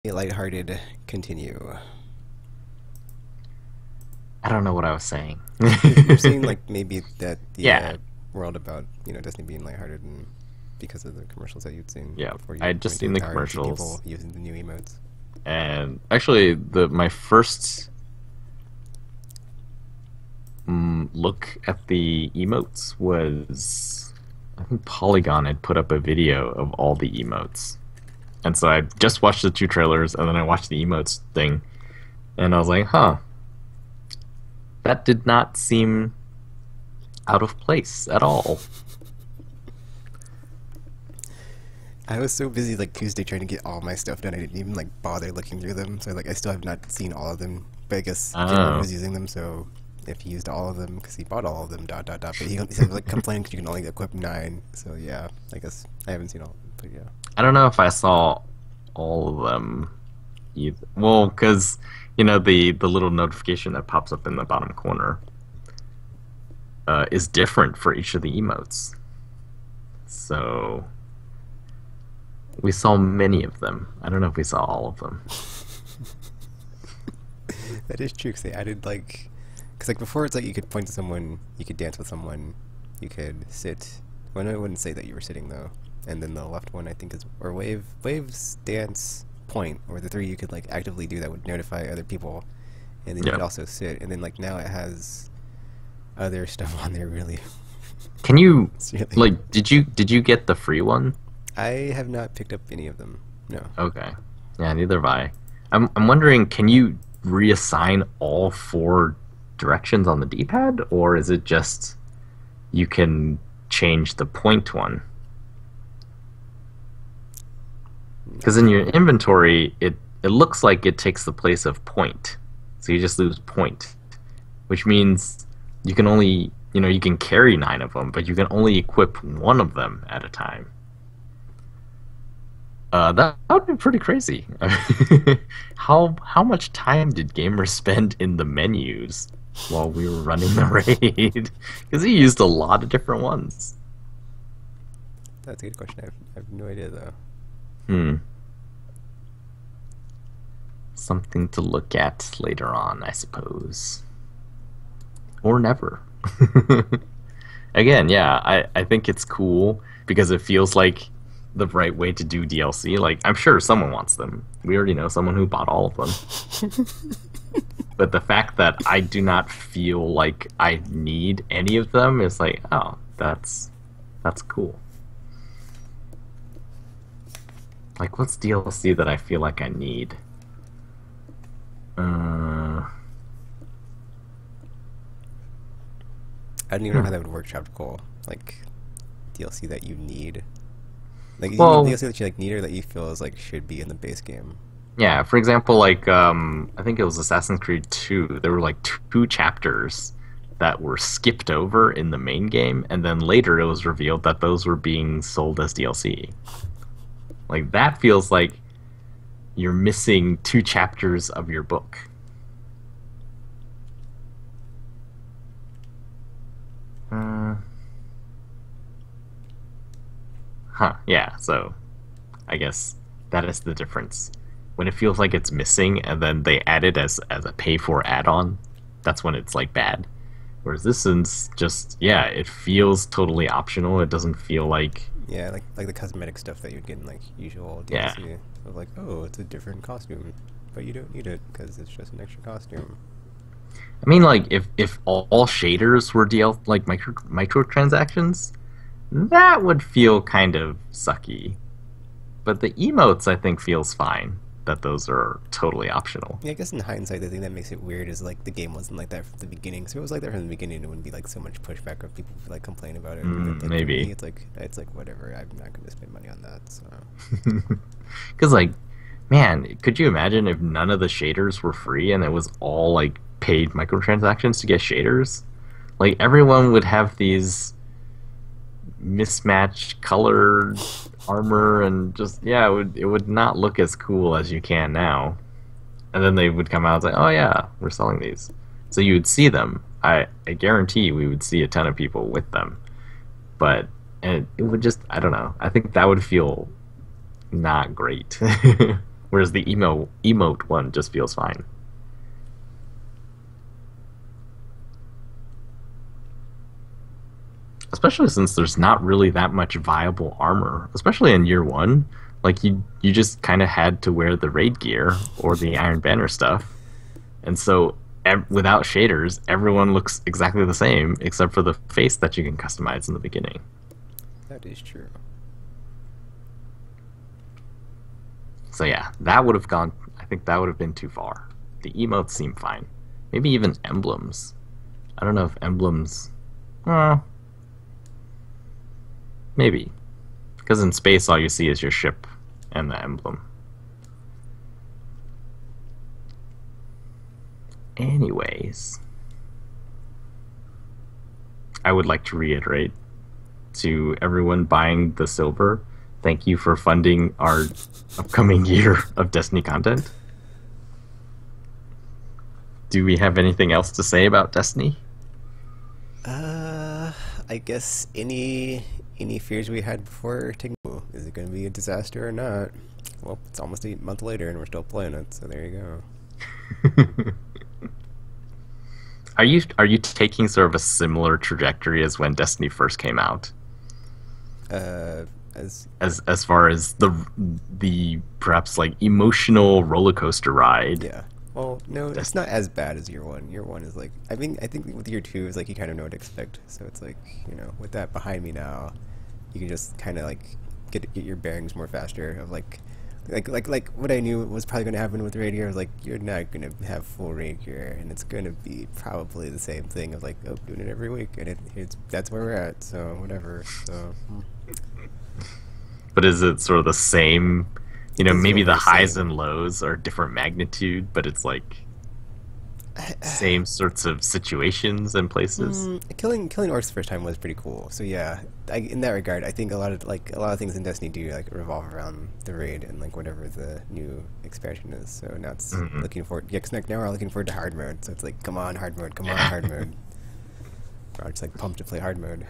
A lighthearted continue. I don't know what I was saying. You're saying like maybe that the Yeah, world about Disney being lighthearted and because of the commercials that you'd seen yeah. before I you had just went to seen the the tower and see people commercials, using the new emotes. and actually, the my first look at the emotes was I think Polygon had put up a video of all the emotes, and so I just watched the two trailers, and then I watched the emotes thing, and I was like, huh, that did not seem out of place at all. I was so busy like Tuesday trying to get all my stuff done. I didn't even like bother looking through them. So like I still have not seen all of them. But I guess Jim Oh, was using them, so if he used all of them because he bought all of them, dot dot dot. But he said like complaining because you can only equip 9. So yeah, I guess I haven't seen all of them. But yeah. I don't know if I saw all of them either. Well, because the little notification that pops up in the bottom corner is different for each of the emotes. So we saw many of them. I don't know if we saw all of them. That is true because they added because like before it's like you could point to someone, you could dance with someone, you could sit. Well, no, I wouldn't say that you were sitting though. And then the left one I think is or waves, dance, point, or the three you could like actively do that would notify other people, and then you Yeah. could also sit. And then like now it has other stuff on there. Really, Can you it's really. like did you get the free one? I have not picked up any of them. No. Okay. Yeah, neither have I. I'm wondering, can you reassign all four directions on the D-pad, or is it just you can change the point one? Because in your inventory, it looks like it takes the place of point, so you just lose point, which means you can only you can carry 9 of them, but you can only equip one of them at a time. That would be pretty crazy. How much time did gamers spend in the menus while we were running the raid? Because he used a lot of different ones. That's a good question. I have no idea though. Hmm. Something to look at later on, I suppose. Or never. Again, yeah, I think it's cool because it feels like the right way to do DLC. Like, I'm sure someone wants them. We already know someone who bought all of them. But the fact that I do not feel like I need any of them is like, oh, that's cool. Like, what's DLC that I feel like I need? Uh, I don't even know hmm. how that would work. Tropical like DLC that you need. Like you mean Well, DLC that you like need or that you feel is like should be in the base game? yeah, for example, like I think it was Assassin's Creed 2. There were like two chapters that were skipped over in the main game, and then later it was revealed that those were being sold as DLC. Like that feels like you're missing two chapters of your book. Uh, huh, yeah, so I guess that is the difference. When it feels like it's missing and then they add it as a pay for add-on, that's when it's like bad. Whereas this is just, yeah, it feels totally optional. It doesn't feel like, Yeah, like the cosmetic stuff that you'd get in like usual yeah. DLC of like, oh, it's a different costume, but you don't need it because it's just an extra costume. I mean, like if all shaders were like microtransactions, that would feel kind of sucky. But the emotes, I think, feels fine. That those are totally optional. Yeah, I guess in hindsight, the thing that makes it weird is like the game wasn't like that from the beginning. So if it was like that from the beginning, it wouldn't be like so much pushback of people like complain about it. But like for me, Maybe. it's like whatever. I'm not going to spend money on that. So Because, like, man, could you imagine if none of the shaders were free and it was all, like, paid microtransactions to get shaders? Like, everyone would have these mismatched colored armor and just, yeah, it would not look as cool as you can now. And then they would come out and say, oh, yeah, we're selling these. So you would see them. I guarantee we would see a ton of people with them. But and it would just, I don't know. I think that would feel not great. Whereas the emote one just feels fine. Especially since there's not really that much viable armor, especially in year one. Like you just kind of had to wear the raid gear or the Iron Banner stuff, and so without shaders, everyone looks exactly the same except for the face that you can customize in the beginning. That is true. So yeah, that would have gone. I think that would have been too far. The emotes seem fine. Maybe even emblems. I don't know if emblems. Maybe. Because in space, all you see is your ship and the emblem. Anyways, I would like to reiterate to everyone buying the silver, thank you for funding our upcoming year of Destiny content. Do we have anything else to say about Destiny? I guess any fears we had before taking, is it going to be a disaster or not? Well, it's almost a month later and we're still playing it, so there you go. Are you taking sort of a similar trajectory as when Destiny first came out? As far as the perhaps like emotional roller coaster ride. Yeah. Well, no, it's not as bad as year one. Year one is like, I think with year two is like you kind of know what to expect. So it's like, you know, with that behind me now, you can just kind of like get your bearings more faster. Of like what I knew was probably going to happen with raid gear was like, you're not going to have full raid gear, and it's going to be probably the same thing of like, oh, doing it every week, and that's where we're at. So whatever. So. But is it sort of the same? You know, maybe the highs same. and lows are different magnitude, but it's like same sorts of situations and places. Killing orcs the first time was pretty cool. So yeah, in that regard, I think a lot of things in Destiny do like revolve around the raid and like whatever the new expansion is. So now it's looking forward. Yeah, because now we're looking forward to hard mode. So it's like, come on, hard mode, come on, hard mode. We're just like pumped to play hard mode.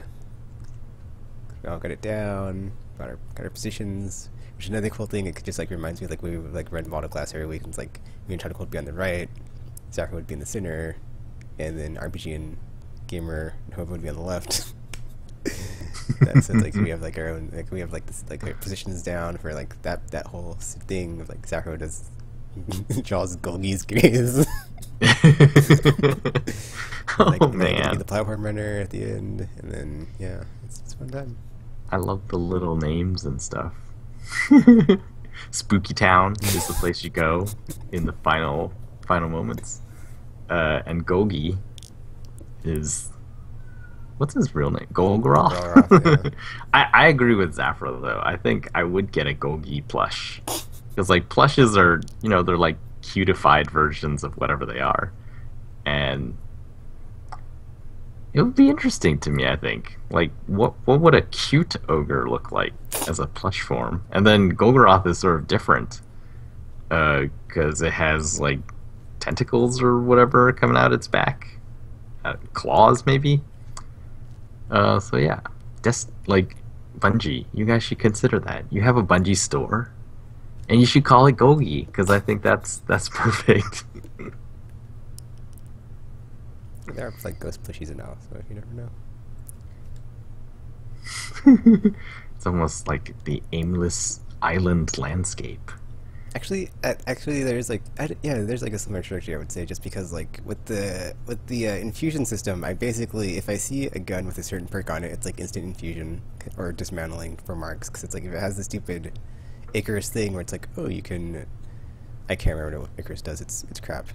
We all got it down. Got our positions. Which is another cool thing. It just like reminds me of, like we would like run model class every week. And it's like me and Tentacle would be on the right, Zachary would be in the center, and then RPG and Gamer and Hova would be on the left. That's so like we have like our own, like we have like this like our positions down for like that whole thing of like Zachary does Jaws Golgi's gaze. Like, Oh man, man, the platform runner at the end, and then yeah, it's fun time. I love the little names and stuff. Spooky Town is the place you go in the final moments. And Golgi is, what's his real name? Golgoroth? Golgoroth, yeah. I agree with Zafra though. I think I would get a Golgi plush. Because like plushes are, you know, they're like cutified versions of whatever they are. And it would be interesting to me, I think. Like, what would a cute ogre look like as a plush form? And then Golgoroth is sort of different. Because it has, like, tentacles or whatever coming out its back. Claws, maybe? So yeah. Just, like, Bungie. You guys should consider that. You have a Bungie store. And you should call it Golgi, because I think that's perfect. There are like ghost plushies now, so you never know. It's almost like the aimless island landscape. Actually, there's like there's like a similar trajectory, I would say, just because like with the infusion system, I basically, if I see a gun with a certain perk on it, it's like instant infusion or dismantling for marks, because it's like if it has the stupid Icarus thing where it's like, oh, you can, I can't remember what Icarus does. It's crap.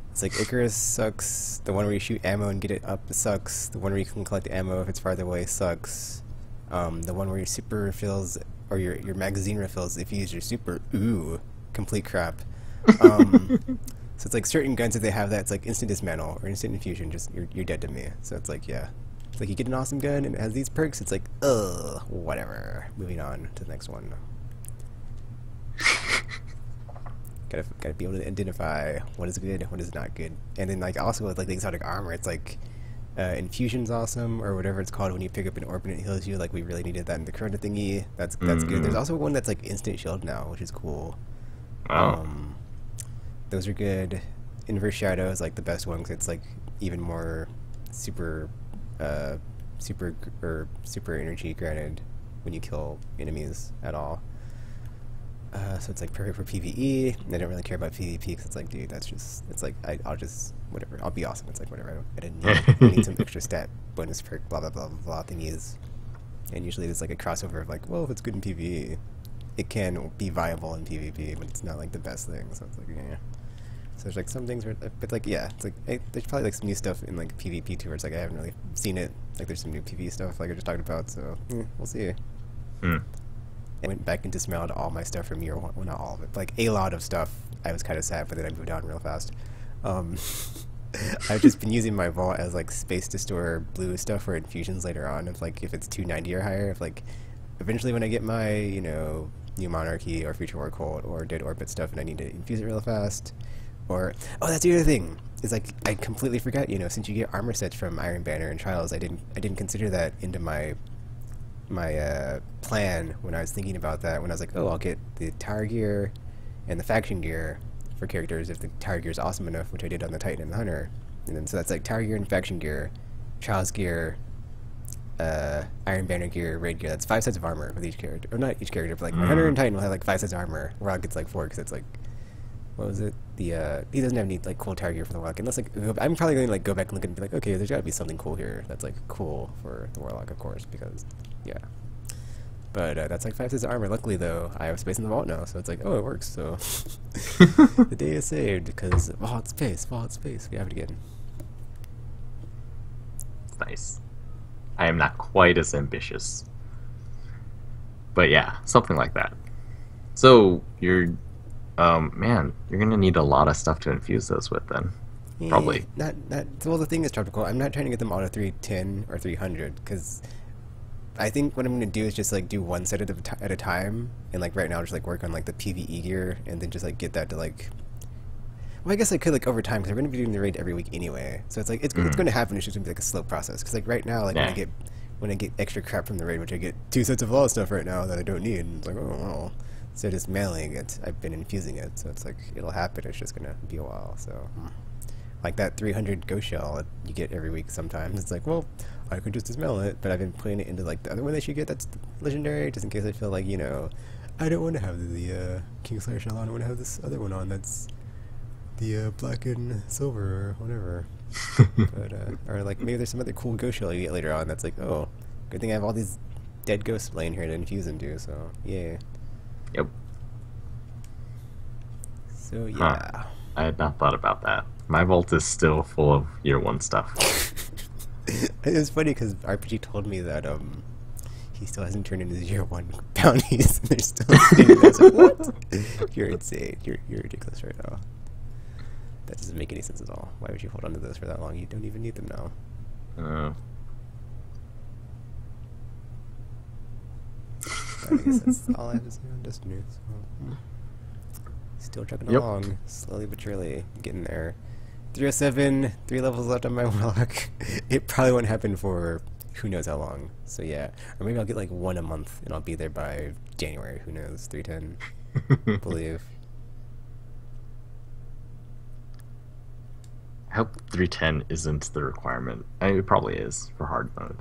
It's like Icarus sucks. The one where you shoot ammo and get it up sucks. The one where you can collect ammo if it's farther away sucks. The one where your super refills or your magazine refills if you use your super, complete crap. So it's like certain guns, if they have that, it's like instant dismantle or instant infusion. Just you're dead to me. So it's like, yeah, it's like you get an awesome gun and it has these perks. It's like, whatever. Moving on to the next one. Gotta be able to identify what is good, what is not good, and then like also with like the exotic armor, it's like infusion's awesome or whatever it's called when you pick up an orb and it heals you. Like we really needed that in the Corona thingy. That's good. There's also one that's like instant shield now, which is cool. Oh. Those are good. Inverse Shadow is like the best one because it's like even more super, uh, super energy granted when you kill enemies at all. So it's like perfect for PvE. And I don't really care about PvP because it's like, dude, that's just, it's like I'll just whatever. I'll be awesome. It's like whatever. I didn't need it. I need some extra stat bonus perk. Blah blah blah blah blah thingies. And usually there's like a crossover of like, well, if it's good in PvE, it can be viable in PvP, but it's not like the best thing. So it's like, yeah. So there's like some things where, but like, yeah, it's like there's probably like some new stuff in like PvP too, where it's like I haven't really seen it. Like there's some new PvE stuff like I just talked about. So we'll see. Hmm. I went back and dismantled all my stuff from year one. Well, not all of it, but like a lot of stuff. I was kind of sad, but then I moved on real fast. Um, I've just been using my vault as like space to store blue stuff for infusions later on. If it's 290 or higher, if like eventually when I get my New Monarchy or Future War Cult or Dead Orbit stuff and I need to infuse it real fast, or that's the other thing is like I completely forgot. Since you get armor sets from Iron Banner and Trials, I didn't consider that into my plan when I was thinking about that. When I was like, I'll get the tower gear and the faction gear for characters if the tower gear is awesome enough, which I did on the Titan and the Hunter. And then so that's like tower gear and faction gear, Trials gear, Iron Banner gear, raid gear. That's 5 sets of armor with each character, or not each character, but like my Hunter and Titan will have like 5 sets of armor. Warlock gets like 4 because it's like, what was it? He doesn't have any like cool tower gear for the Warlock. Unless like I'm probably going to like go back and look and be like, okay, there's got to be something cool here that's like cool for the Warlock, of course, because yeah. But that's like 5 sets of armor. Luckily, though, I have space in the vault now, so it's like, it works. So the day is saved because vault space. We have it again. It's nice. I am not quite as ambitious, but yeah, something like that. So you're, man, you're gonna need a lot of stuff to infuse those with then. Probably. Not. Well, the thing is, tropical. I'm not trying to get them all to 310 or 300 because I think what I'm going to do is just like do one set at a time, and like right now just like work on like the PvE gear and then just like get that to like, well, I guess I could like over time because we're going to be doing the raid every week anyway, so it's like it's going to happen. It's just going to be like a slow process because like right now, like when I get extra crap from the raid, which I get 2 sets of law stuff right now that I don't need, and it's like, well, so just mailing it, I've been infusing it, so it's like it'll happen. It's just going to be a while. So like that 300 ghost shell that you get every week sometimes, it's like, well, I could just dismantle it, but I've been putting it into like the other one that you get that's legendary, just in case I feel like, I don't want to have the Kingslayer shell on, I want to have this other one on that's the black and silver or whatever. But or like maybe there's some other cool ghost shell you get later on that's like, good thing I have all these dead ghosts laying here to infuse into, so yeah. Yep. So yeah. Huh. I had not thought about that. My vault is still full of year 1 stuff. It was funny because RPG told me that he still hasn't turned in his year 1 bounties, and they're still sitting there. I was like, what? You're insane. You're ridiculous right now. That doesn't make any sense at all. Why would you hold on to those for that long? You don't even need them now. I guess that's all I have to say on Destiny. So, still chugging along, slowly but surely, getting there. 307, 3 levels left on my Warlock. It probably won't happen for who knows how long. So yeah, or maybe I'll get like 1 a month and I'll be there by January. Who knows? 310, believe. I hope 310 isn't the requirement. I mean, it probably is for hard mode.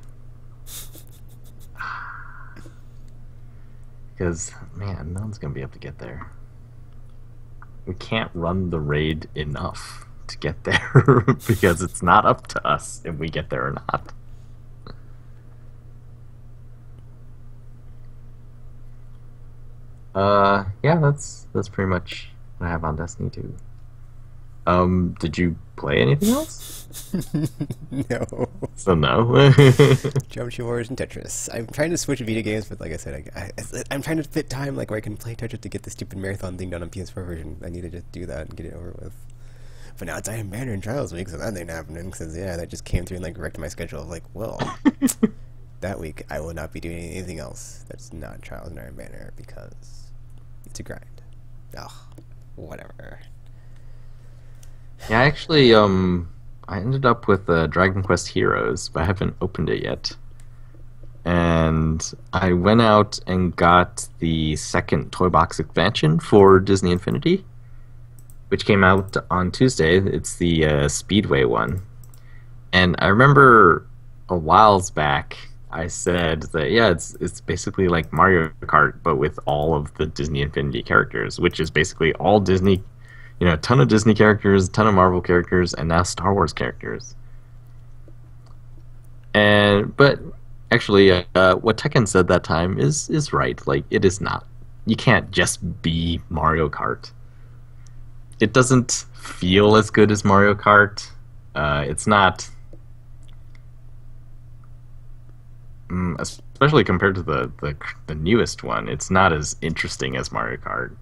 Because, man, no one's going to be able to get there. We can't run the raid enough to get there because it's not up to us if we get there or not. Yeah, that's pretty much what I have on Destiny 2. Did you play anything else? No. So no. Geometry Wars and Tetris. I'm trying to switch video games, but like I said, I'm trying to fit time like where I can play Tetris to get the stupid marathon thing done on PS4 version. I need to just do that and get it over with. But now it's Iron Banner and Trials week, so that ain't happening because that just came through and like wrecked my schedule. Like, well, that week I will not be doing anything else that's not Trials and Iron Banner because it's a grind. Ugh, whatever. Yeah, actually, I ended up with Dragon Quest Heroes, but I haven't opened it yet. and I went out and got the second Toy Box expansion for Disney Infinity, which came out on Tuesday. It's the Speedway one. And I remember a whiles back I said that yeah, it's basically like Mario Kart but with all of the Disney Infinity characters, which is basically all Disney, a ton of Disney characters, a ton of Marvel characters, and now Star Wars characters. And but actually, what Tekken said that time is right. Like it is not. You can't just be Mario Kart. It doesn't feel as good as Mario Kart. It's not, especially compared to the newest one. It's not as interesting as Mario Kart,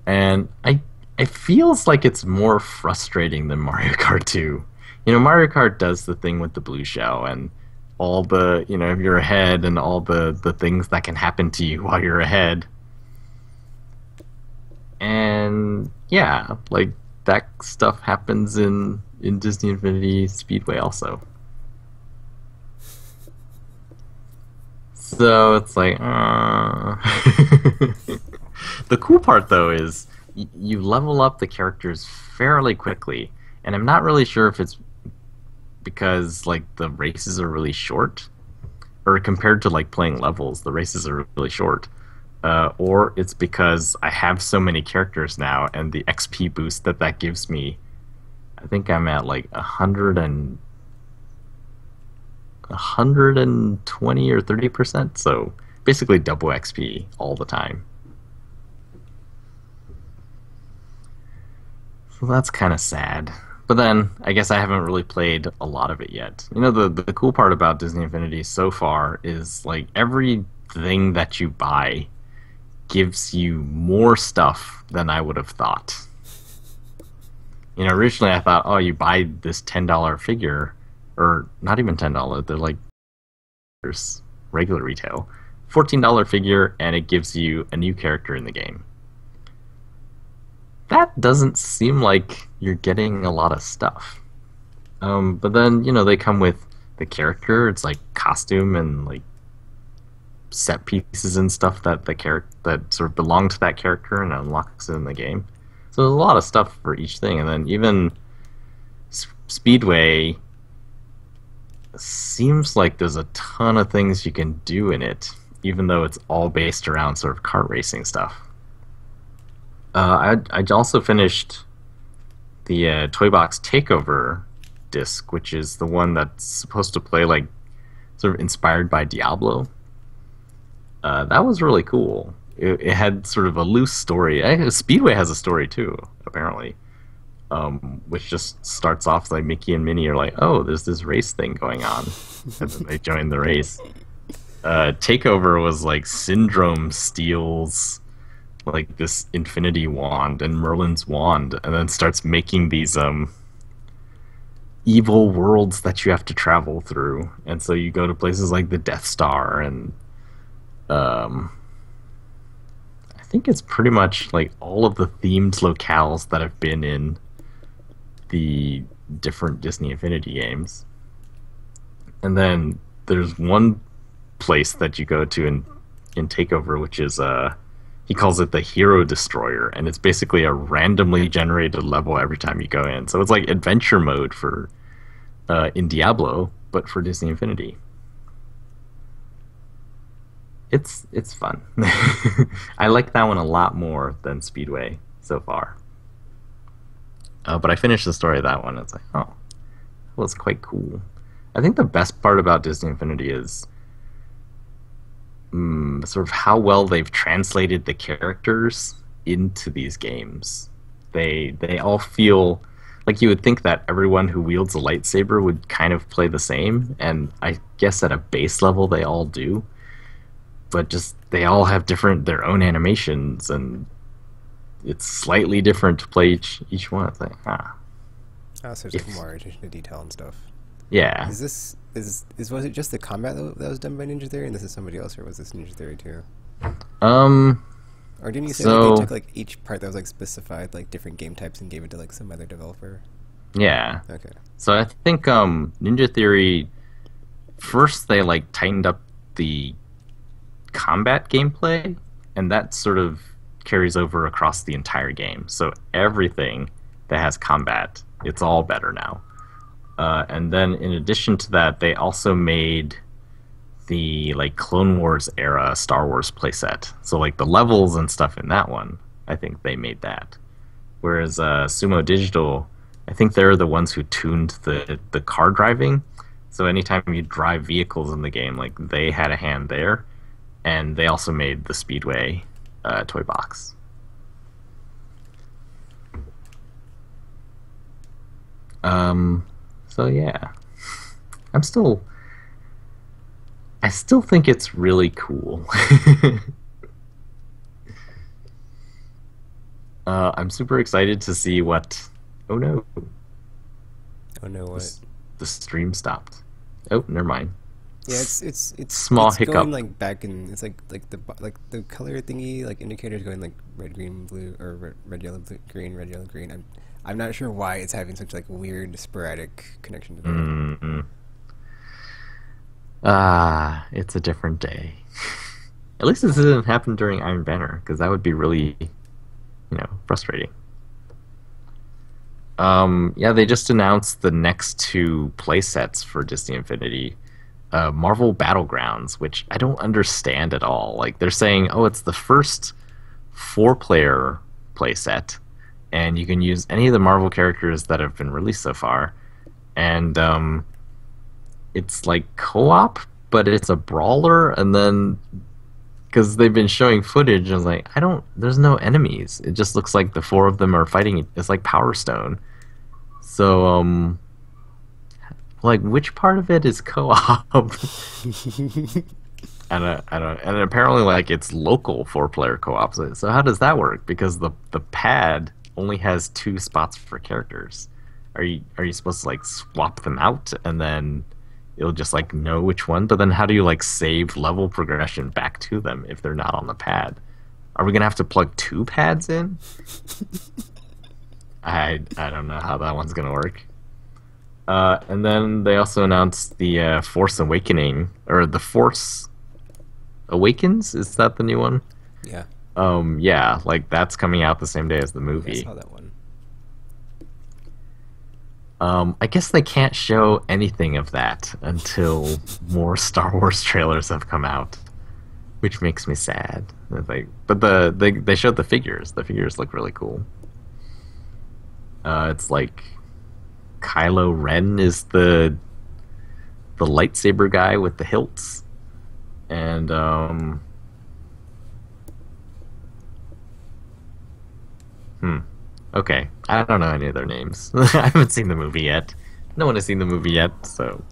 and it feels like it's more frustrating than Mario Kart 2. Mario Kart does the thing with the blue shell and all the, if you're ahead and all the things that can happen to you while you're ahead. And yeah, like that stuff happens in Disney Infinity Speedway also. So it's like, the cool part though is you level up the characters fairly quickly, and I'm not really sure if it's because like the races are really short, or compared to like playing levels, the races are really short. Or it's because I have so many characters now, and the XP boost that gives me, I think I'm at like 120 or 30%, so basically double XP all the time. So that's kind of sad. But then, I guess I haven't really played a lot of it yet. The cool part about Disney Infinity so far is like everything that you buy gives you more stuff than I would have thought. Originally I thought, oh, you buy this $10 figure, or not even $10, they're like regular retail, $14 figure, and it gives you a new character in the game. That doesn't seem like you're getting a lot of stuff. But then, they come with the character, it's like costume and like set pieces and stuff that that sort of belong to that character and unlocks it in the game. So there's a lot of stuff for each thing, and then even Speedway seems like there's a ton of things you can do in it, even though it's all based around sort of kart racing stuff. I also finished the Toy Box Takeover disc, which is the one that's supposed to play like sort of inspired by Diablo. That was really cool. It had sort of a loose story. Speedway has a story too, apparently, which just starts off like Mickey and Minnie are like, "Oh, there's this race thing going on," and then they join the race. Takeover was like Syndrome steals like this Infinity Wand and Merlin's wand, and then starts making these evil worlds that you have to travel through, and so you go to places like the Death Star and I think it's pretty much like all of the themed locales that have been in the different Disney Infinity games. And then there's one place that you go to in Takeover, which is he calls it the Hero Destroyer, and it's basically a randomly generated level every time you go in. So it's like adventure mode for in Diablo, but for Disney Infinity. It's fun. I like that one a lot more than Speedway so far. But I finished the story of that one. It's like, oh, that was quite cool. I think the best part about Disney Infinity is sort of how well they've translated the characters into these games. They all feel like you would think that everyone who wields a lightsaber would kind of play the same, and I guess at a base level they all do. But just they all have their own animations, and it's slightly different to play each one. It's like, Oh, so there's like more attention to detail and stuff. Yeah. Was it just the combat that was done by Ninja Theory, and this is somebody else, or was this Ninja Theory too? Or didn't you say like, they took like each part that was like specified like different game types and gave it to like some other developer? Yeah. Okay. So I think Ninja Theory first they like tightened up the combat gameplay, and that sort of carries over across the entire game. So everything that has combat, it's all better now. And then in addition to that, they also made the like Clone Wars era Star Wars playset. So like the levels and stuff in that one, I think they made that. Whereas Sumo Digital, I think they're the ones who tuned the car driving. So anytime you drive vehicles in the game, like they had a hand there, and they also made the Speedway toy box. So yeah, I still think it's really cool. I'm super excited to see what. Oh no! Oh no, what? The stream stopped. Oh, never mind. Yeah, it's small it's hiccup. going like back in. It's like the color thingy, like indicators going like red, green, blue, or red, yellow, blue, green, red, yellow, green. I'm not sure why it's having such like weird sporadic connection to that. Mm-hmm. It's a different day. At least this didn't happen during Iron Banner, because that would be really, frustrating. Yeah, they just announced the next two playsets for Disney Infinity. Marvel Battlegrounds, which I don't understand at all. Like, they're saying, oh, it's the first 4-player playset, and you can use any of the Marvel characters that have been released so far. And it's like co-op, but it's a brawler, and then because they've been showing footage, I was like, there's no enemies. It just looks like the 4 of them are fighting. It's like Power Stone. So, like, which part of it is co-op? And apparently, like, it's local 4-player co-op. So how does that work? Because the pad only has 2 spots for characters. Are you supposed to like swap them out and then it'll just like know which one? But then how do you like save level progression back to them if they're not on the pad? Are we gonna have to plug 2 pads in? I don't know how that one's gonna work. And then they also announced the Force Awakening, or the Force Awakens. Is that the new one? Yeah. Yeah, like that's coming out the same day as the movie. I saw that one. I guess they can't show anything of that until more Star Wars trailers have come out, which makes me sad. But they showed the figures. The figures look really cool. It's like Kylo Ren is the lightsaber guy with the hilts, and okay, I don't know any of their names. I haven't seen the movie yet. No one has seen the movie yet, so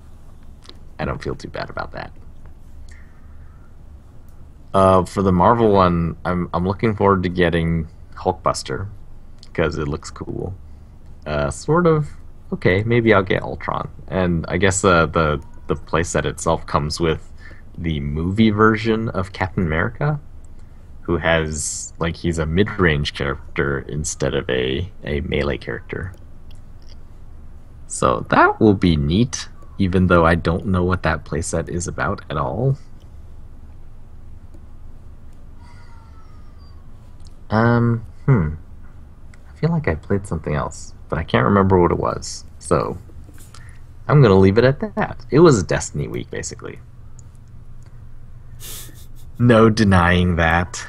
I don't feel too bad about that. For the Marvel one, I'm looking forward to getting Hulkbuster because it looks cool. Sort of. Okay, maybe I'll get Ultron, and I guess the playset itself comes with the movie version of Captain America, who has, like, he's a mid-range character instead of a melee character. So that will be neat, even though I don't know what that playset is about at all. I feel like I played something else, but I can't remember what it was. So I'm gonna leave it at that. It was Destiny week, basically. No denying that.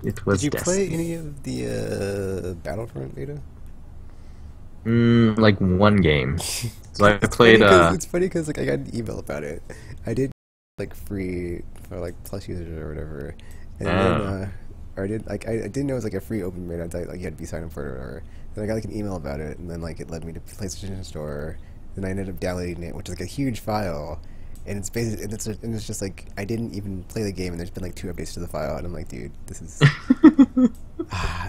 It was. Did you Destiny. play any of the Battlefront beta? Like one game. So I played. It's funny because like I got an email about it. I did like free for like plus users or whatever, and then or I did like I didn't know it was like a free open beta. I thought like you had to be signed up for it or whatever. Then I got like an email about it, and then like it led me to PlayStation Store. Then I ended up downloading it, which is like a huge file. And it's basically, and it's just like I didn't even play the game, and there's been like 2 updates to the file, and I'm like, dude, this is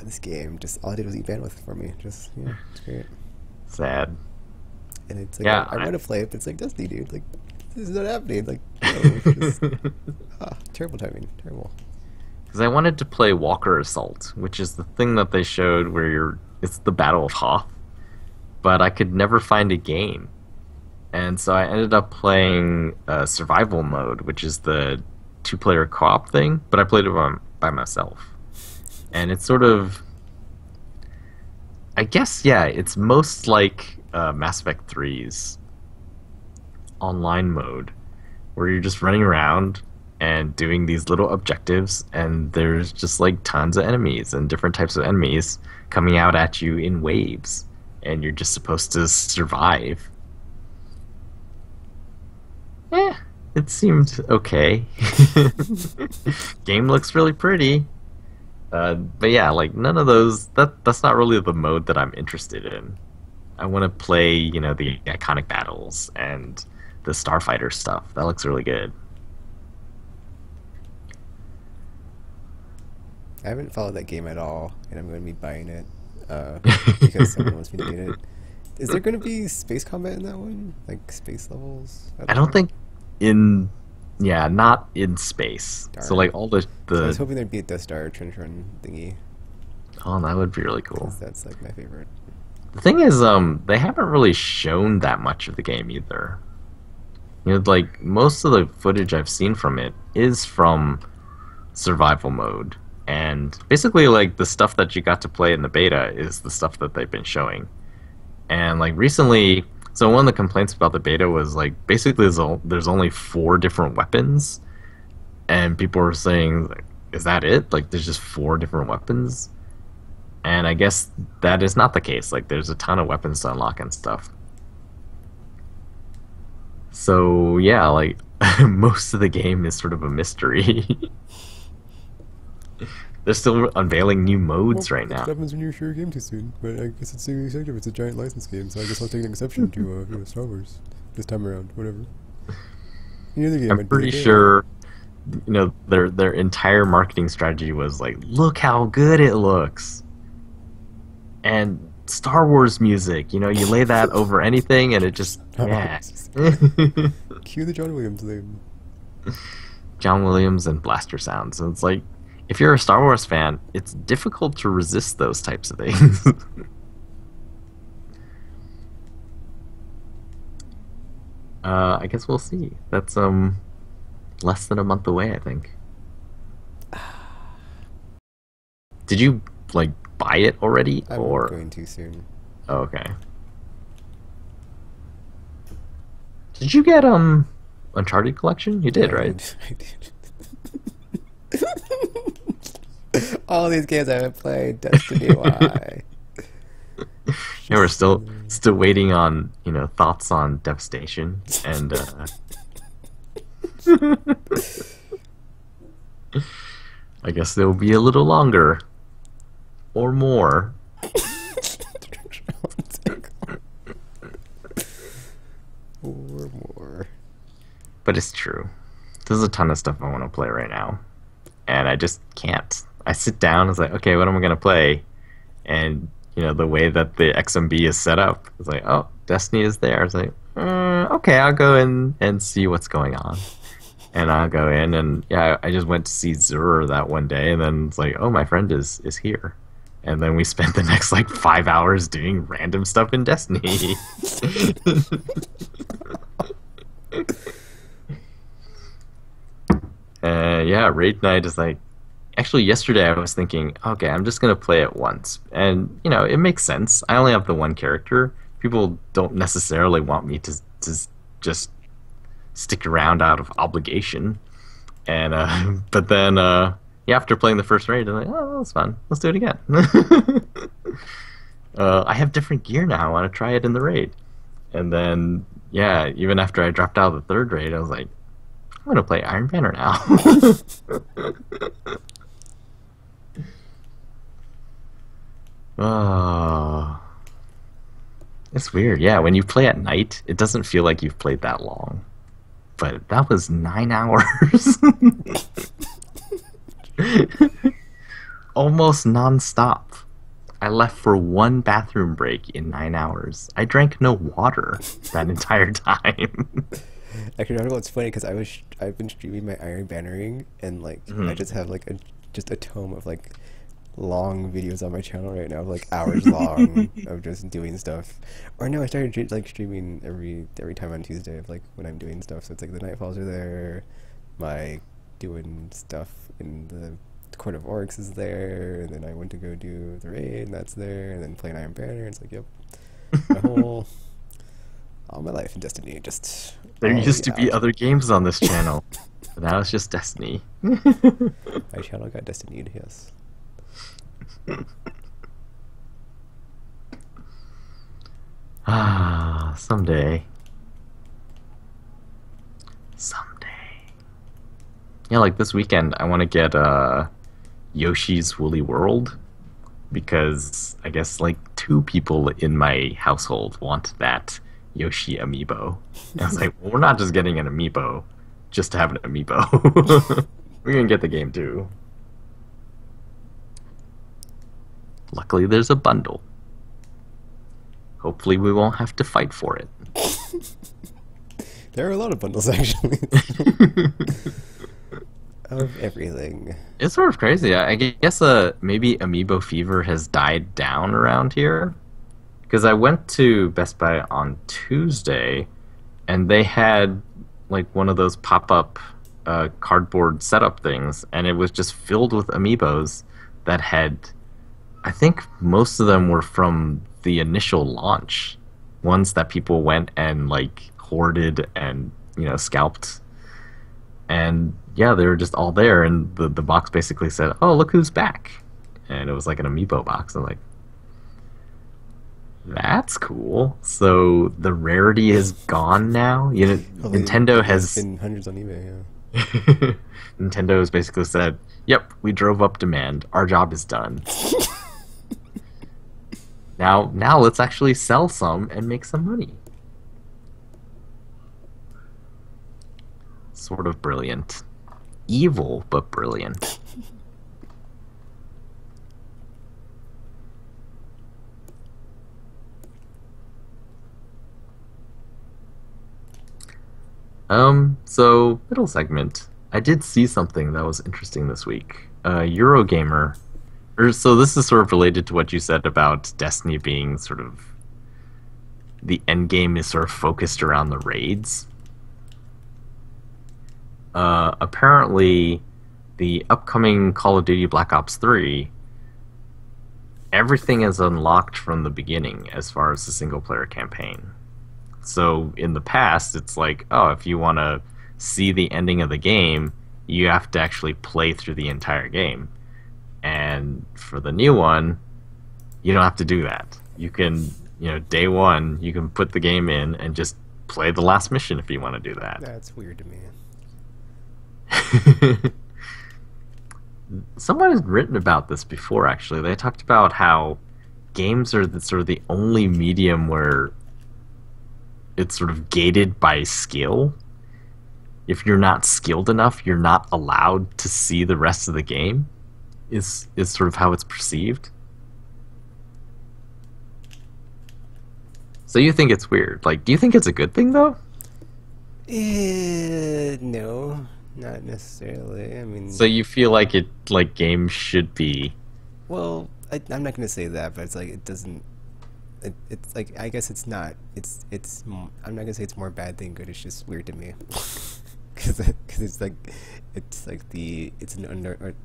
this game. Just all I did was eat bandwidth for me. Just it's great. Sad. And it's like Yeah, I want to play it, but it's like Destiny, dude. Like this is not happening. Like it's just, terrible timing, terrible. Because I wanted to play Walker Assault, which is the thing that they showed where it's the Battle of Hoth, but I could never find a game. And so I ended up playing survival mode, which is the two-player co-op thing, but I played it by myself. And it's sort of, I guess, yeah, it's most like Mass Effect 3's online mode, where you're just running around and doing these little objectives, and there's just like tons of enemies and different types of enemies coming out at you in waves, and you're just supposed to survive. Eh, it seemed okay. Game looks really pretty. But yeah, like none of those. That's not really the mode that I'm interested in. I want to play, the iconic battles and the Starfighter stuff. That looks really good. I haven't followed that game at all, and I'm going to be buying it because someone wants me to get it. Is there going to be space combat in that one? Like space levels? I don't think in, yeah, not in space. Darn. So like all the So I was hoping there'd be a Death Star trench run thingy. oh, that would be really cool. 'Cause that's like my favorite. The thing is, they haven't really shown that much of the game either. Like most of the footage I've seen from it is from survival mode, and basically like the stuff that you got to play in the beta is the stuff that they've been showing. And like recently, so one of the complaints about the beta was like basically there's only 4 different weapons, and people were saying, like, is that it? Like there's just 4 different weapons? And I guess that is not the case. Like there's a ton of weapons to unlock and stuff. So yeah, like most of the game is sort of a mystery. They're still unveiling new modes right now. What happens when you share a game too soon? But I guess it's the executive. It's a giant license game, so I guess I'll take an exception to Star Wars this time around. Whatever. Any other game? I'm pretty sure, their entire marketing strategy was like, look how good it looks, and Star Wars music. You lay that over anything, and it just yeah. Cue the John Williams theme. John Williams and blaster sounds. And it's like, if you're a Star Wars fan, it's difficult to resist those types of things. I guess we'll see. That's less than a month away, I think. Did you like buy it already, I'm or going too soon. Oh, okay. Did you get Uncharted collection? You did, Yeah, right? I did. All these games I haven't played. Destiny, why? Yeah, we're still waiting on thoughts on Devastation and I guess they'll be a little longer or more. Or more. But it's true. There's a ton of stuff I want to play right now, and I just can't. I sit down, it's like, okay, what am I gonna play? And the way that the XMB is set up, it's like, oh, Destiny is there. It's like, okay, I'll go in and see what's going on. And I'll go in, and yeah, I just went to see Zur that one day, and then it's like, oh, my friend is here. And then we spent the next like 5 hours doing random stuff in Destiny. Yeah, raid night is like, actually yesterday I was thinking, okay, I'm just gonna play it once, and it makes sense. I only have the one character. People don't necessarily want me to just stick around out of obligation, and but then yeah, after playing the first raid, I'm like, oh, that was fun. Let's do it again. I have different gear now. I want to try it in the raid, and then yeah, even after I dropped out of the third raid, I was like, I'm gonna play Iron Banner now. Oh, it's weird. Yeah, when you play at night, it doesn't feel like you've played that long. But that was 9 hours. Almost non-stop. I left for one bathroom break in 9 hours. I drank no water that entire time. Actually, I don't know what's funny because I've been streaming my Iron Bannering, and like I just have like just a tome of like long videos on my channel right now, like hours long of just doing stuff. Or no, I started like streaming every time on Tuesday of like when I'm doing stuff. So it's like the Nightfalls are there, my doing stuff in the Court of Orcs is there, and then I went to go do the raid, and that's there, and then playing Iron Banner. It's like, yep, my whole all my life in Destiny just There all used to be out. other games on this channel. But now it's just Destiny. My channel got Destinied, yes. Ah, someday. Someday. Yeah, like this weekend, I want to get Yoshi's Woolly World because I guess like 2 people in my household want that Yoshi amiibo. And I was like, well, we're not just getting an amiibo just to have an amiibo. We're gonna get the game too. Luckily, there's a bundle. Hopefully, we won't have to fight for it. There are a lot of bundles actually. Of everything. It's sort of crazy. I guess maybe Amiibo fever has died down around here. Because I went to Best Buy on Tuesday, and they had like one of those pop-up cardboard setup things, and it was just filled with Amiibos that had, I think most of them were from the initial launch, ones that people went and like hoarded and scalped, and yeah, they were just all there, and the box basically said, "Oh, look who's back," and it was like an Amiibo box. I'm like, that's cool. So the rarity is gone now. Well, Nintendo there's has been hundreds on eBay, yeah. Nintendo has basically said, "Yep, we drove up demand. Our job is done. Now let's actually sell some and make some money." Sort of brilliant. Evil, but brilliant. So middle segment. I did see something that was interesting this week. Eurogamer, so this is sort of related to what you said about Destiny being sort of the end game is sort of focused around the raids. Apparently, the upcoming Call of Duty Black Ops 3, everything is unlocked from the beginning as far as the single player campaign. So in the past, it's like, oh, if you want to see the ending of the game, you have to actually play through the entire game. And for the new one, you don't have to do that. You can, day one, you can put the game in and just play the last mission if you want to do that. That's weird to me. Someone has written about this before, actually. They talked about how games are sort of the only medium where it's sort of gated by skill. If you're not skilled enough, you're not allowed to see the rest of the game, is sort of how it's perceived. So you think it's weird. Like, do you think it's a good thing, though? No, not necessarily. I mean, So you feel like games should be... well, I'm not gonna say that, but it's like it doesn't. It's like, I guess it's not. I'm not gonna say it's more bad than good. It's just weird to me, because it's like it's an under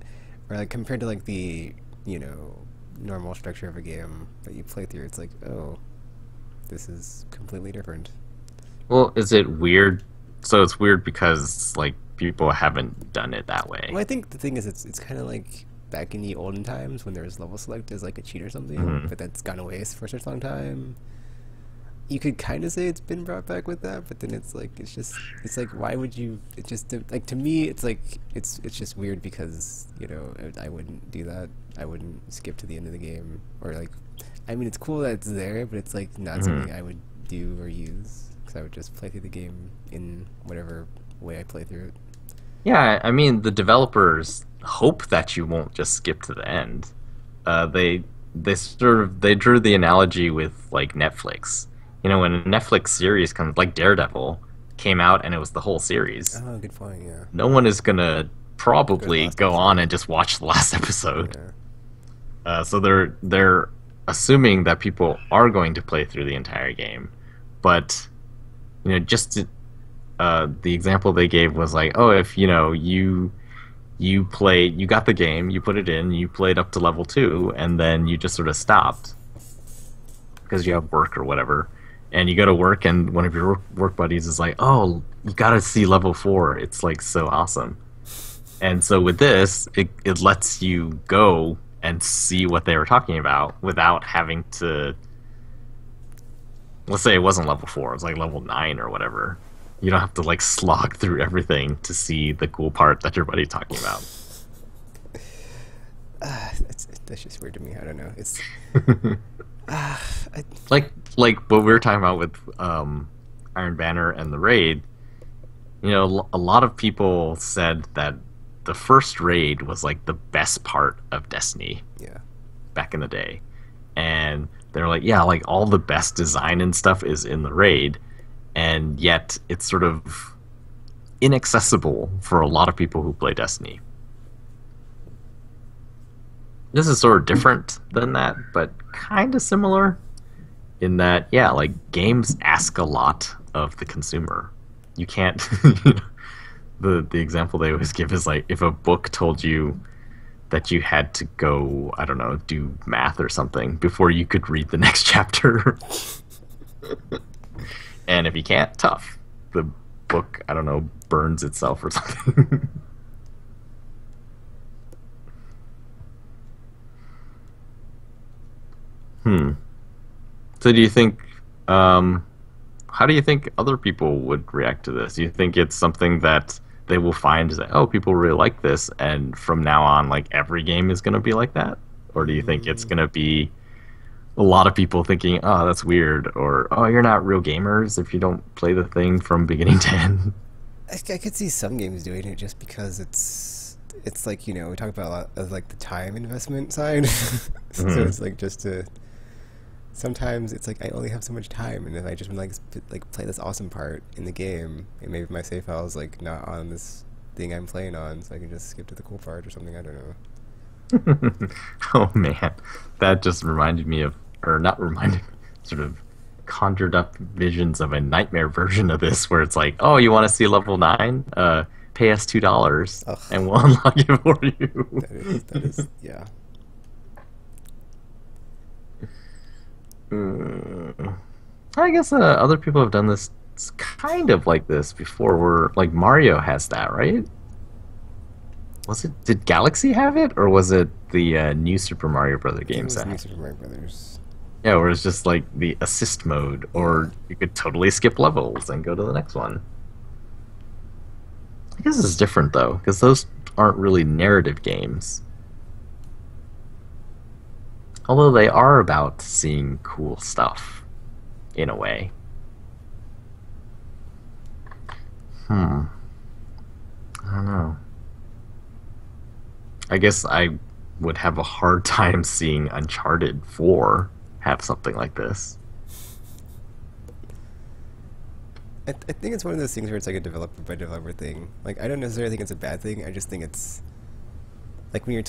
or like compared to like the normal structure of a game that you play through. It's like, oh, this is completely different. Well, is it weird? So it's weird because like people haven't done it that way. Well, I think the thing is, it's kind of like back in the olden times when there was level select as like a cheat or something, Mhm. but that's gone away for such a long time. You could kind of say it's been brought back with that, but then it's like why would you? It just like, to me, it's like it's just weird because I wouldn't do that. I wouldn't skip to the end of the game, or like, I mean, it's cool that it's there, but it's like not something I would do or use, because I would just play through the game in whatever way I play through it. Yeah, I mean the developers hope that you won't just skip to the end. They drew the analogy with like Netflix. When a Netflix series comes, like Daredevil came out and it was the whole series. Oh, good point. Yeah. No one is gonna probably last go episode. on and just watch the last episode. Yeah. So they're assuming that people are going to play through the entire game, but just the example they gave was like, oh, if you played, you got the game, you put it in, you played up to level 2, and then you just sort of stopped because you have work or whatever, and you go to work, and one of your work buddies is like, oh, you got to see level 4. It's like so awesome. And so with this, it lets you go and see what they were talking about without having to. Let's say it wasn't level 4; it was like level 9 or whatever. You don't have to like slog through everything to see the cool part that your buddy's talking about. That's just weird to me. I don't know. It's like what we were talking about with Iron Banner and the raid. A lot of people said that the first raid was like the best part of Destiny. Yeah. Back in the day, and they're like, yeah, like all the best design and stuff is in the raid, and yet it's sort of inaccessible for a lot of people who play Destiny. This is sort of different than that, but kind of similar in that, yeah, like games ask a lot of the consumer. You can't. The example they always give is like if a book told you that you had to go, I don't know, do math or something before you could read the next chapter. And if you can't, tough. The book, I don't know, burns itself or something. So do you think, how do you think other people would react to this? Do you think it's something that they will find is that, oh, people really like this, and from now on, like every game is going to be like that? Or do you think it's going to be a lot of people thinking, oh, that's weird, or oh, you're not real gamers if you don't play the thing from beginning to end? I could see some games doing it just because it's like, we talk about a lot of like the time investment side. So it's like just to. Sometimes it's like I only have so much time, and if I just like play this awesome part in the game, and maybe my save file is like not on this thing I'm playing on, so I can just skip to the cool part or something. I don't know. Oh man, that just reminded me of, or not reminded me, sort of conjured up visions of a nightmare version of this, where it's like, oh, you want to see level 9? Pay us $2, and we'll unlock it for you. That is, yeah. I guess other people have done this kind of like this before. Where like Mario has that, right? Was it? Did Galaxy have it, or was it the new Super Mario Brother games? It was new Super Mario Brothers. Yeah, where it's just like the assist mode, or you could totally skip levels and go to the next one. I guess it's different though, because those aren't really narrative games. Although they are about seeing cool stuff, in a way. I don't know. I guess I would have a hard time seeing Uncharted 4 have something like this. I think it's one of those things where it's like a developer by developer thing. Like, I don't necessarily think it's a bad thing. I just think it's like when you're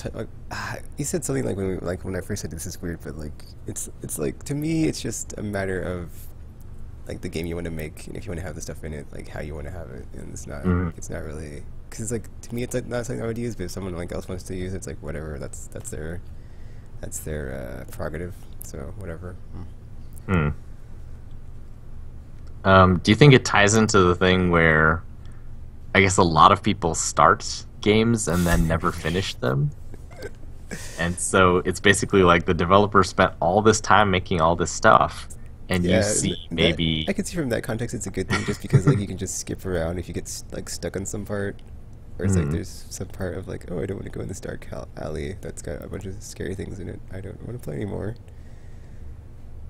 you said something like when I first said this is weird, but like it's like to me it's just a matter of like the game you want to make, and if you want to have the stuff in it, like how you want to have it, and it's not really, because it's like, to me it's like not something I would use, but if someone like else wants to use it, it's like whatever, that's their prerogative, so whatever. Do you think it ties into the thing where I guess a lot of people start games and then never finish them? And so it's basically like the developer spent all this time making all this stuff, and you see maybe... I can see from that context it's a good thing, just because like you can just skip around if you get like stuck on some part, or it's like there's some part of like, oh, I don't want to go in this dark alley that's got a bunch of scary things in it, I don't want to play anymore.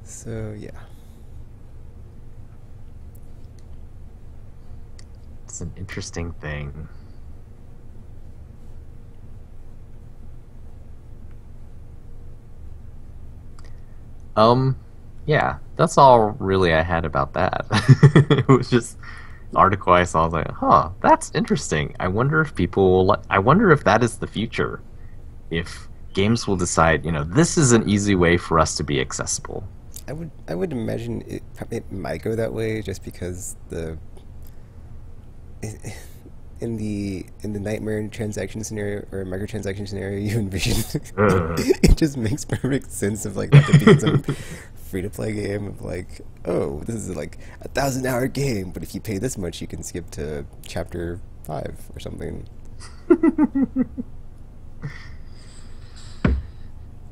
So yeah. It's an interesting thing. Yeah, that's all really I had about that. It was just an article I saw. I was like, huh, that's interesting. I wonder if people will I wonder if that is the future. If games will decide, this is an easy way for us to be accessible. I would imagine it might go that way just because in the nightmare transaction scenario or microtransaction scenario you envision, it just makes perfect sense of like that to be some free to play game of like, oh, this is like 1,000-hour game, but if you pay this much, you can skip to chapter 5 or something.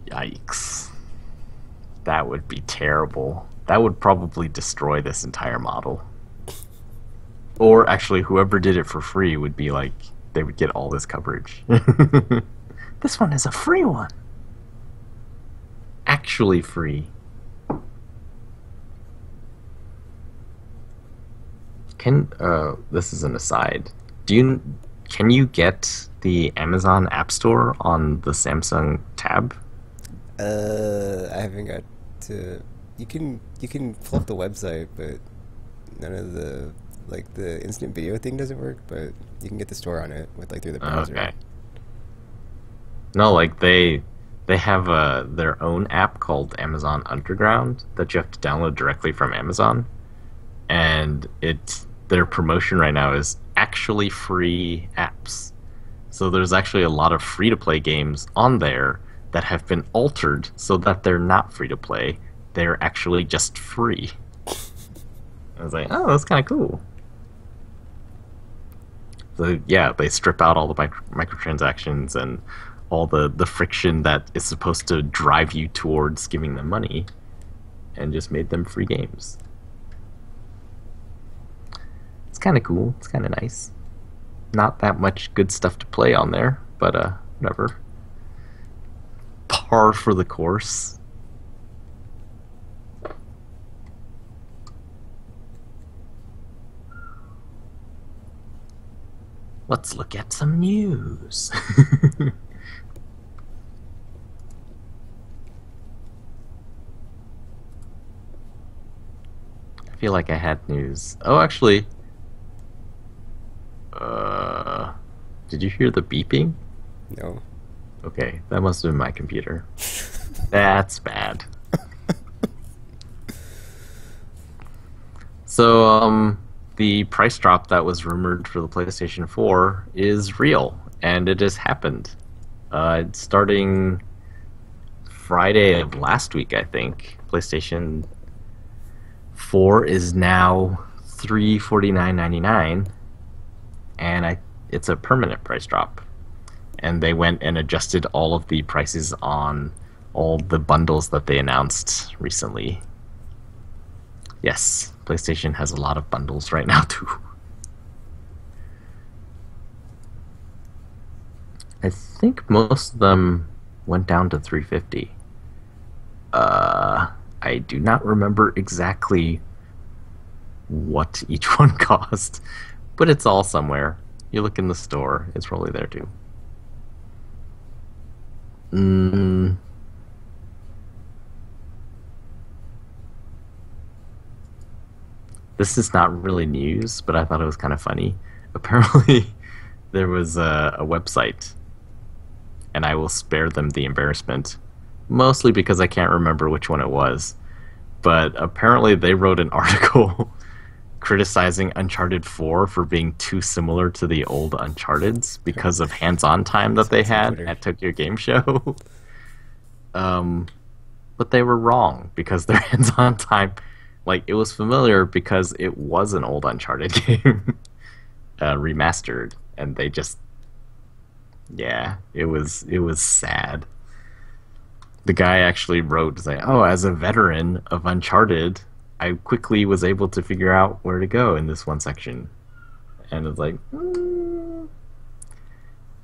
Yikes. That would be terrible. That would probably destroy this entire model. Or actually, whoever did it for free would be like, they would get all this coverage. This one is a free one. Actually free. This is an aside. Can you get the Amazon App Store on the Samsung Tab? I haven't got to. You can pull up the website, but none of the instant video thing doesn't work. But you can get the store on it with through the browser. Okay. No, they have their own app called Amazon Underground that you have to download directly from Amazon, and their promotion right now is actually free apps. So there's actually a lot of free-to-play games on there that have been altered so that they're not free-to-play. They're actually just free. I was like, oh, that's kind of cool. So yeah, they strip out all the microtransactions and all the friction that is supposed to drive you towards giving them money, and just made them free games. It's kind of cool. It's kind of nice. Not that much good stuff to play on there, but whatever. Par for the course. Let's look at some news. I feel like I had news. Oh, actually. Did you hear the beeping? No. Okay, that must have been my computer. That's bad. So, the price drop that was rumored for the PlayStation 4 is real, and it has happened. Starting Friday of last week, I think, PlayStation 4 is now $349.99, and it's a permanent price drop. And they went and adjusted all of the prices on all the bundles that they announced recently. Yes, PlayStation has a lot of bundles right now too. I think most of them went down to $350. I do not remember exactly what each one cost, but it's all somewhere. You look in the store, it's probably there too. This is not really news, but I thought it was kind of funny. Apparently, there was a website, and I will spare them the embarrassment, mostly because I can't remember which one it was. But apparently, they wrote an article criticizing Uncharted 4 for being too similar to the old Uncharted's because of hands-on time that they had at Tokyo Game Show. But they were wrong, because their hands-on time, it was familiar because it was an old Uncharted game, remastered, and they just, yeah, it was sad. The guy actually wrote, oh, as a veteran of Uncharted, I quickly was able to figure out where to go in this one section. And it's like,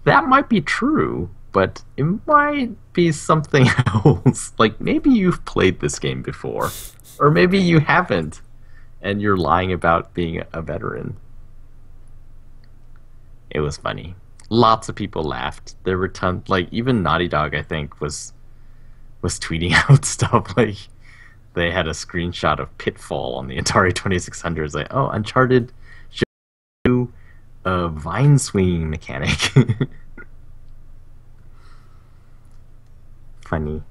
that might be true, but it might be something else. Maybe you've played this game before, or maybe you haven't, and you're lying about being a veteran. It was funny. Lots of people laughed. There were tons, even Naughty Dog, I think, was tweeting out stuff they had a screenshot of Pitfall on the Atari 2600. Oh, Uncharted showed you a vine swinging mechanic. Funny.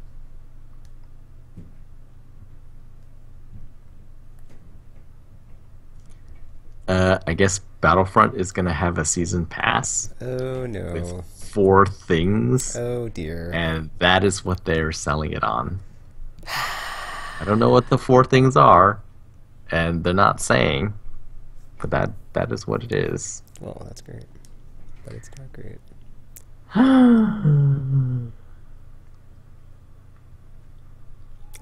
I guess Battlefront is gonna have a season pass Oh with no. 4 things, Oh dear. and that is what they're selling it on. I don't know what the 4 things are, and they're not saying, but that is what it is. Well, that's great. But it's not great.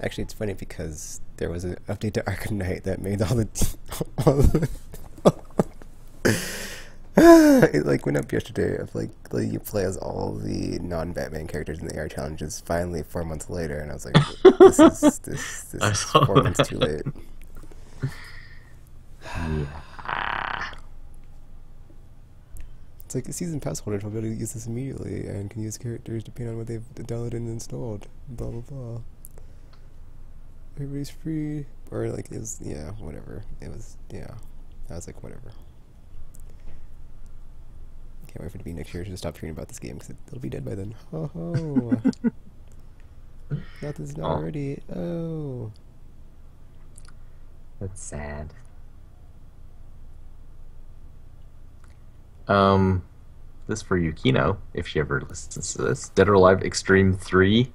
Actually, it's funny because there was an update to Arkham Knight that made all the, all the it like went up yesterday of like you play as all the non-Batman characters in the AR challenges finally 4 months later, and I was like, this I is saw 4 months that. too late. Yeah. It's like the season pass holders will be able to use this immediately and can use characters depending on what they've downloaded and installed. Blah blah blah. Everybody's free, or like it was, yeah, whatever. It was, yeah. I was like, whatever. Can't wait for it to be next year to stop hearing about this game because it'll be dead by then. Ho ho! Nothing's not Oh, ready. Oh. that's sad. This for Yukino, if she ever listens to this. Dead or Alive Extreme 3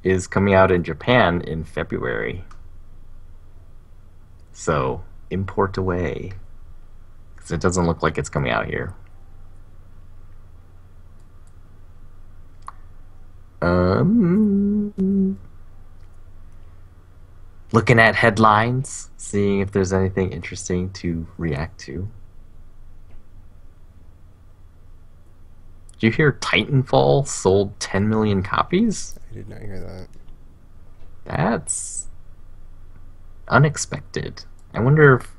is coming out in Japan in February. So, import away. Because it doesn't look like it's coming out here. Looking at headlines, seeing if there's anything interesting to react to. Did you hear Titanfall sold 10 million copies? I did not hear that. That's unexpected. I wonder if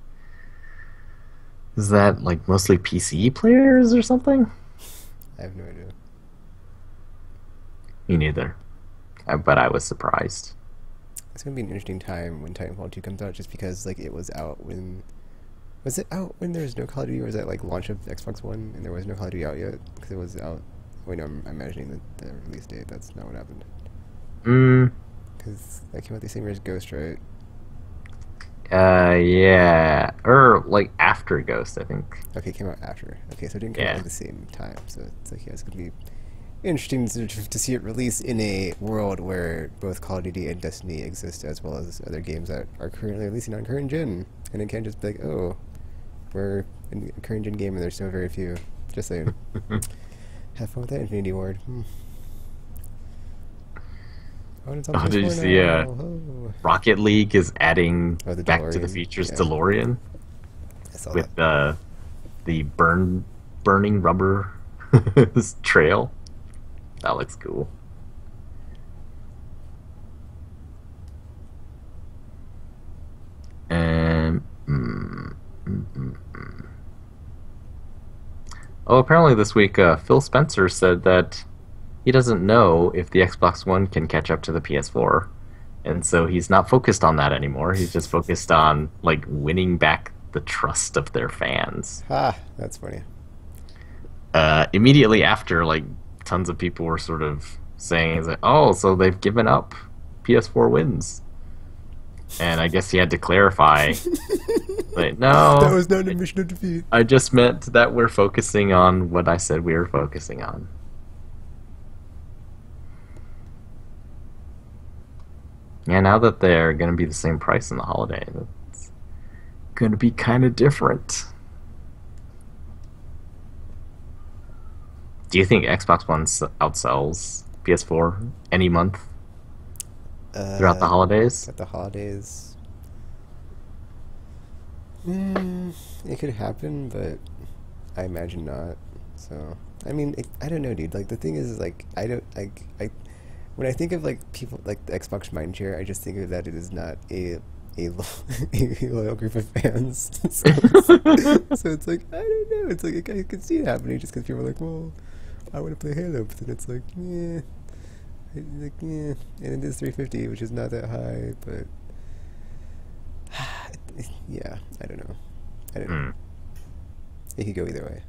is that like mostly PC players or something? I have no idea. Me neither. But I was surprised. It's gonna be an interesting time when Titanfall 2 comes out, just because like it was out when. Was it out when there was no Call of Duty, or was that like launch of Xbox One and there was no Call of Duty out yet? Because it was out. Wait, no, I'm imagining the release date. That's not what happened. Because that came out the same year as Ghost, right? Yeah. Or like after Ghost, I think. Okay, it came out after. Okay, so it didn't come out Yeah. at the same time. So it's like, yeah, it's gonna be interesting to see it released in a world where both Call of Duty and Destiny exist, as well as other games that are currently releasing on current gen. And it can't just be like, oh, we're in a current gen game and there's so very few. Just saying. Have fun with that Infinity Ward. Oh, and it's on Oh, did you PS4 see now. Oh. Rocket League is adding Oh, the Back to the DeLorean. Future's Yeah, DeLorean I saw with that. the burning rubber trail. That looks cool. And oh, apparently this week Phil Spencer said that he doesn't know if the Xbox One can catch up to the PS4, and so he's not focused on that anymore. He's just focused on like winning back the trust of their fans. Ha, that's funny. Immediately after, like tons of people were sort of saying, "Is like, oh, so they've given up PS4 wins," and I guess he had to clarify. Like, no, That was not a mission of defeat. I just meant that we're focusing on what I said we were focusing on. Yeah, now that they're going to be the same price in the holiday, it's going to be kind of different. Do you think Xbox One outsells PS4 any month throughout the holidays? At the holidays. It could happen, but I imagine not. So, I mean, I don't know, dude. Like, the thing is like, I don't, I when I think of, like, people, like, the Xbox mindshare, I just think of that it is not a loyal group of fans. So it's like, I don't know. It's like, I can see it happening just because people are like, well, I want to play Halo, but then it's like, yeah. Like, yeah. And it is 350, which is not that high, but yeah, I don't know. I don't know. It could go either way.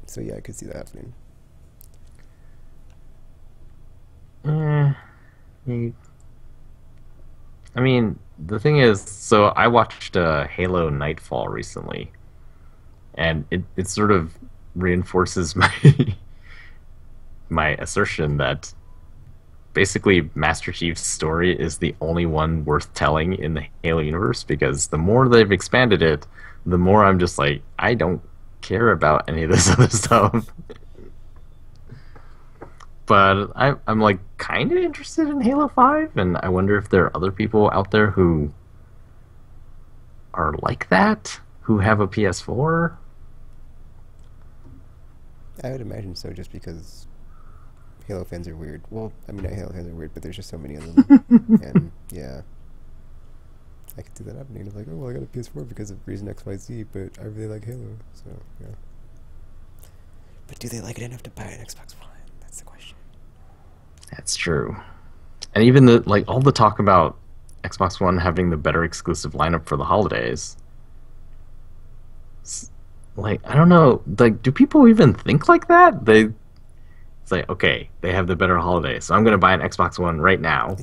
So yeah, I could see that happening. I mean, the thing is, so I watched Halo Nightfall recently, and it sort of reinforces my my assertion that basically Master Chief's story is the only one worth telling in the Halo universe because the more they've expanded it, the more I'm just like, I don't care about any of this other stuff. But I'm like kind of interested in Halo 5, and I wonder if there are other people out there who are like that, who have a PS4. I would imagine so, just because Halo fans are weird. Well, I mean, not Halo fans are weird, but there's just so many of them. And yeah, I could see that happening. It's like, oh, well, I got a PS4 because of reason X, Y, Z, but I really like Halo, so yeah. But do they like it enough to buy an Xbox One? That's the question. That's true. And even the like all the talk about Xbox One having the better exclusive lineup for the holidays. Like I don't know, like do people even think like that? It's like okay, they have the better holiday, so I'm gonna buy an Xbox One right now.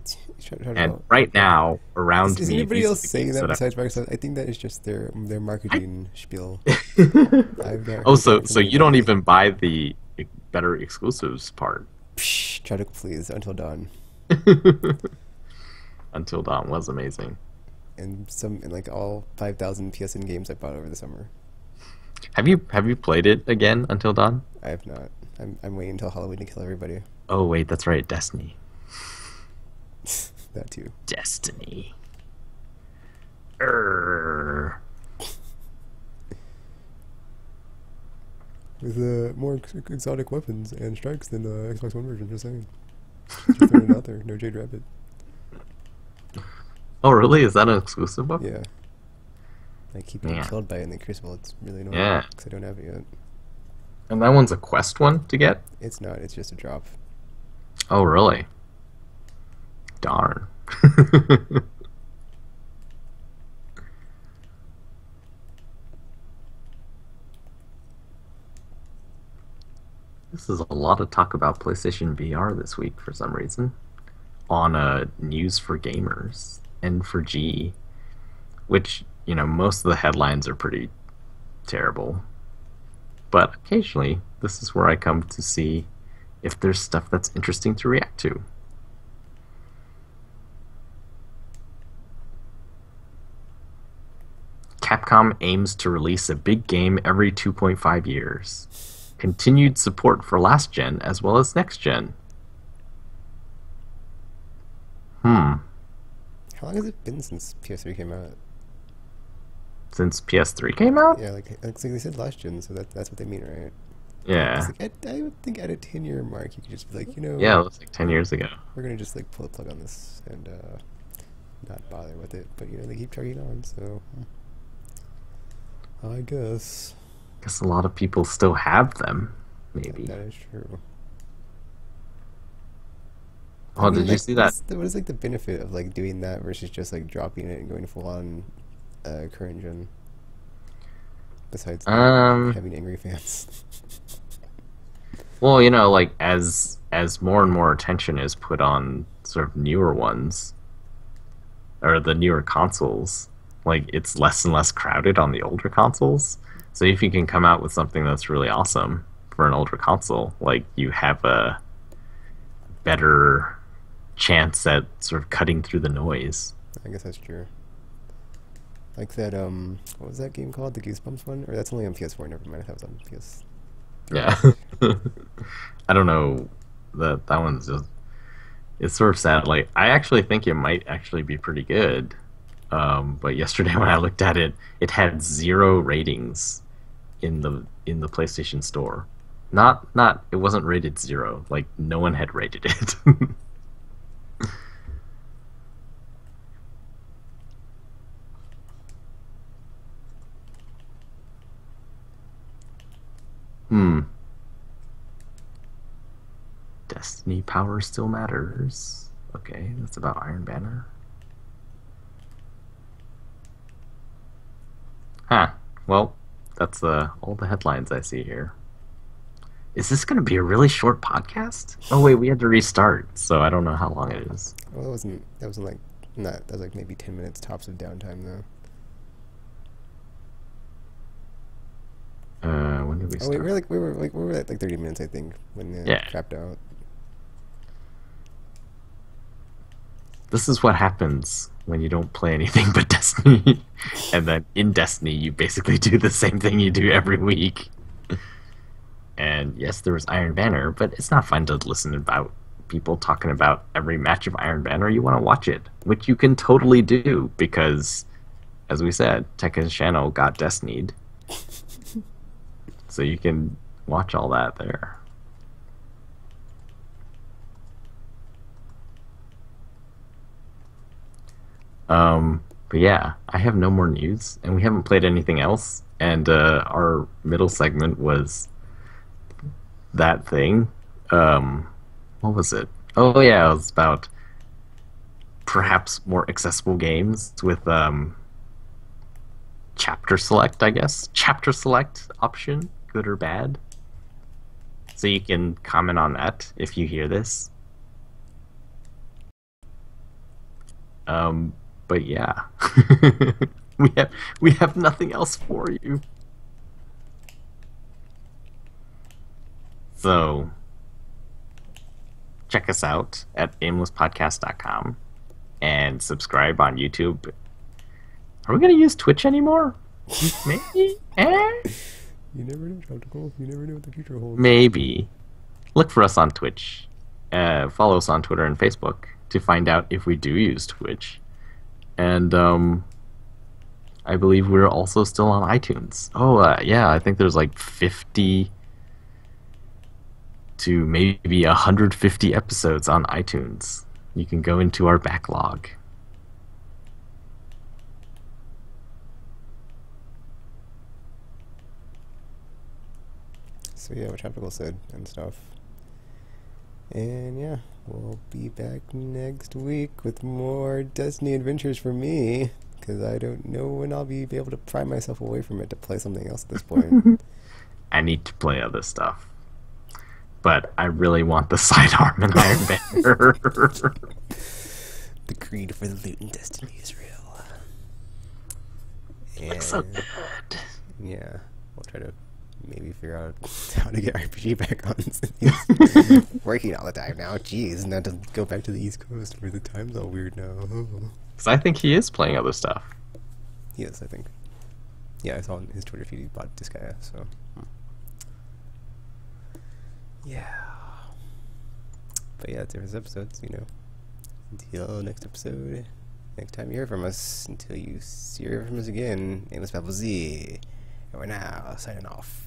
And right now, around is me, anybody these are else the saying games that that besides Microsoft? I think that is just their marketing spiel. I've not Oh, heard that so from you don't anybody. even buy the better exclusives part. Psh, try to please Until Dawn, Until Dawn was amazing. and like all 5,000 PSN games I bought over the summer. Have you played it again, Until Dawn? I have not. I'm waiting until Halloween to kill everybody. Oh wait, that's right, Destiny. That too. Destiny. Err. With more exotic weapons and strikes than the Xbox One version. Just saying. Just throwing it out there. No Jade Rabbit. Oh really? Is that an exclusive one? Yeah. I keep getting Yeah. killed by it in the Crucible. It's really annoying. Yeah. Because I don't have it yet. And that one's a quest one to get? It's not. It's just a drop. Oh really? Darn. This is a lot of talk about PlayStation VR this week for some reason. On News for Gamers and for G, which, you know, most of the headlines are pretty terrible. But occasionally, this is where I come to see if there's stuff that's interesting to react to. Capcom aims to release a big game every 2.5 years. Continued support for last gen as well as next gen. How long has it been since PS3 came out? Since PS3 came out? Yeah, like they said last gen, so that's what they mean, right? Yeah. Like, I would think at a 10-year mark, you could just be like, you know, Yeah, it was like 10 years ago. we're gonna just like pull the plug on this and not bother with it. But you know, they keep chugging on, so I guess Guess a lot of people still have them, maybe. that is true. Oh, I mean, did you like, see that? what is like the benefit of like doing that versus just like dropping it and going full on current gen? Besides having angry fans. Well, you know, like as more and more attention is put on sort of newer ones or the newer consoles, like it's less and less crowded on the older consoles. So if you can come out with something that's really awesome for an older console, like you have a better chance at sort of cutting through the noise. I guess that's true. Like that, what was that game called? The Goosebumps one? Or that's only on PS4, never mind, I thought it was on PS. Yeah. I don't know. That one's just it's sort of sad. Like I actually think it might actually be pretty good. But yesterday when I looked at it, it had 0 ratings in the PlayStation Store. Not it wasn't rated 0. Like no one had rated it. Destiny power still matters. Okay, that's about Iron Banner. Huh. Well, that's all the headlines I see here. Is this going to be a really short podcast? Oh wait, we had to restart, so I don't know how long it is. Well, that wasn't like not that was like maybe 10 minutes tops of downtime though. When did we Oh start? wait, we were at like 30 minutes I think when it Yeah. crapped out. This is what happens when you don't play anything but Destiny. And then in Destiny, you basically do the same thing you do every week. And yes, there was Iron Banner, but it's not fun to listen about people talking about every match of Iron Banner. You want to watch it, which you can totally do because, as we said, Tekken's channel got Destinied. So you can watch all that there. But yeah, I have no more news, and we haven't played anything else. And our middle segment was that thing. What was it? Oh yeah, it was about perhaps more accessible games with chapter select, I guess. Chapter select option, good or bad. So you can comment on that if you hear this. But yeah, we have nothing else for you. So check us out at aimlesspodcast.com and subscribe on YouTube. Are we gonna use Twitch anymore? Maybe. You never know, Tactical. You never know what the future holds. Maybe. Look for us on Twitch. Follow us on Twitter and Facebook to find out if we do use Twitch. And I believe we're also still on iTunes. Oh, yeah, I think there's like 50 to maybe 150 episodes on iTunes. You can go into our backlog. So yeah, what Tactical said and stuff. And yeah, we'll be back next week with more Destiny adventures for me, because I don't know when I'll be able to pry myself away from it to play something else at this point. I need to play other stuff. But I really want the sidearm and Iron Banner. The greed for the loot in Destiny is real. And Looks so good. yeah, we'll try to maybe figure out how to get RPG back on since he's working all the time now. Jeez, not to go back to the East Coast where the time's all weird now. Because I think he is playing other stuff. Yes, I think. Yeah, I saw on his Twitter feed he bought Disgaea, so. Yeah. But yeah, it's different episodes, you know. Until next episode. Next time you hear from us, until you hear from us again, Aimless Babble Z. And we're now signing off.